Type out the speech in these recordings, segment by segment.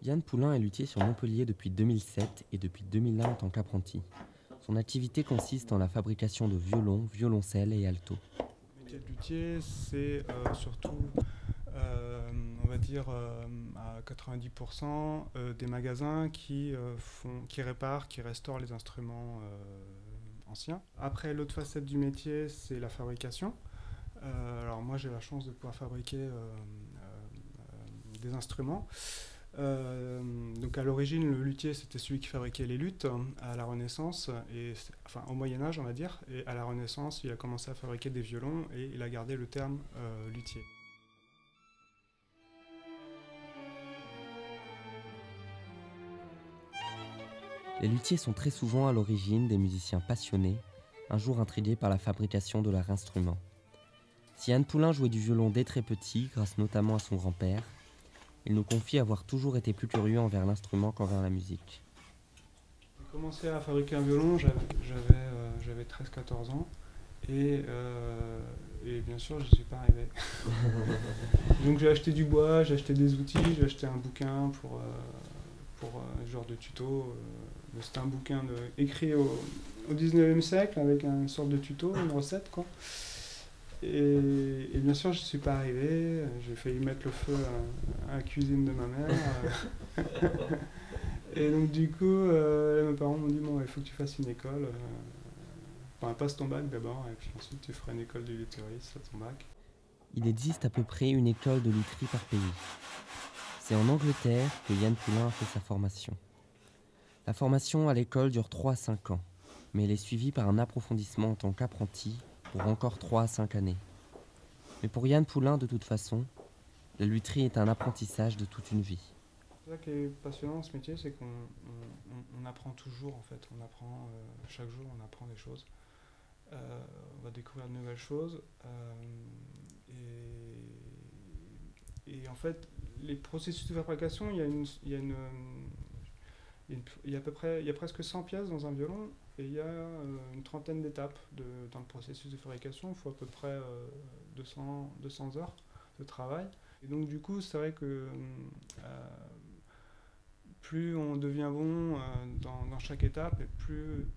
Yann Poulain est luthier sur Montpellier depuis 2007 et depuis 2001 en tant qu'apprenti. Son activité consiste en la fabrication de violons, violoncelles et altos. Le métier de luthier, c'est surtout, on va dire, à 90% des magasins qui réparent, qui restaurent les instruments anciens. Après, l'autre facette du métier, c'est la fabrication. Alors moi, j'ai la chance de pouvoir fabriquer des instruments. Donc à l'origine, le luthier, c'était celui qui fabriquait les luths à la Renaissance, enfin au Moyen-Âge, on va dire. Et à la Renaissance, il a commencé à fabriquer des violons et il a gardé le terme luthier. Les luthiers sont très souvent à l'origine des musiciens passionnés, un jour intrigués par la fabrication de leur instrument. Si Yann Poulain jouait du violon dès très petit, grâce notamment à son grand-père, il nous confie avoir toujours été plus curieux envers l'instrument qu'envers la musique. J'ai commencé à fabriquer un violon, j'avais 13-14 ans. Et bien sûr, je n'y suis pas arrivé. Donc j'ai acheté du bois, j'ai acheté des outils, j'ai acheté un bouquin pour un genre de tuto. C'était un bouquin écrit au 19e siècle avec une sorte de tuto, une recette quoi. Et bien sûr, je n'y suis pas arrivé. J'ai failli mettre le feu à la cuisine de ma mère. Et donc du coup, mes parents m'ont dit bon, il faut que tu fasses une école. Enfin, passe ton bac d'abord, et puis ensuite tu feras une école de luthieriste à ton bac. Il existe à peu près une école de lutherie par pays. C'est en Angleterre que Yann Poulain a fait sa formation. La formation à l'école dure 3 à 5 ans, mais elle est suivie par un approfondissement en tant qu'apprenti pour encore 3 à 5 années. Mais pour Yann Poulain, de toute façon, la lutherie est un apprentissage de toute une vie. C'est ça qui est passionnant dans ce métier, c'est qu'on apprend toujours en fait. On apprend chaque jour, on apprend des choses. On va découvrir de nouvelles choses. Et en fait, les processus de fabrication, il y a à peu près, il y a presque 100 pièces dans un violon et il y a une trentaine d'étapes dans le processus de fabrication. Il faut à peu près 200 heures de travail. Et donc du coup, c'est vrai que plus on devient bon dans chaque étape et plus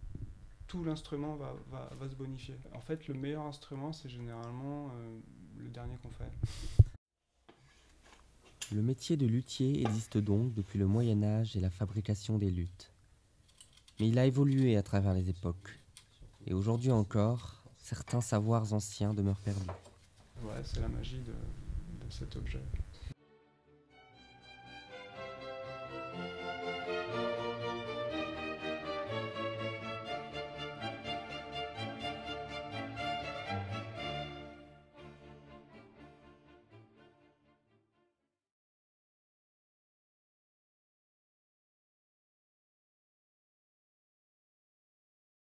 tout l'instrument va se bonifier. En fait, le meilleur instrument, c'est généralement le dernier qu'on fait. Le métier de luthier existe donc depuis le Moyen-Âge et la fabrication des luths. Mais il a évolué à travers les époques. Et aujourd'hui encore, certains savoirs anciens demeurent perdus. Ouais, c'est la magie de cet objet.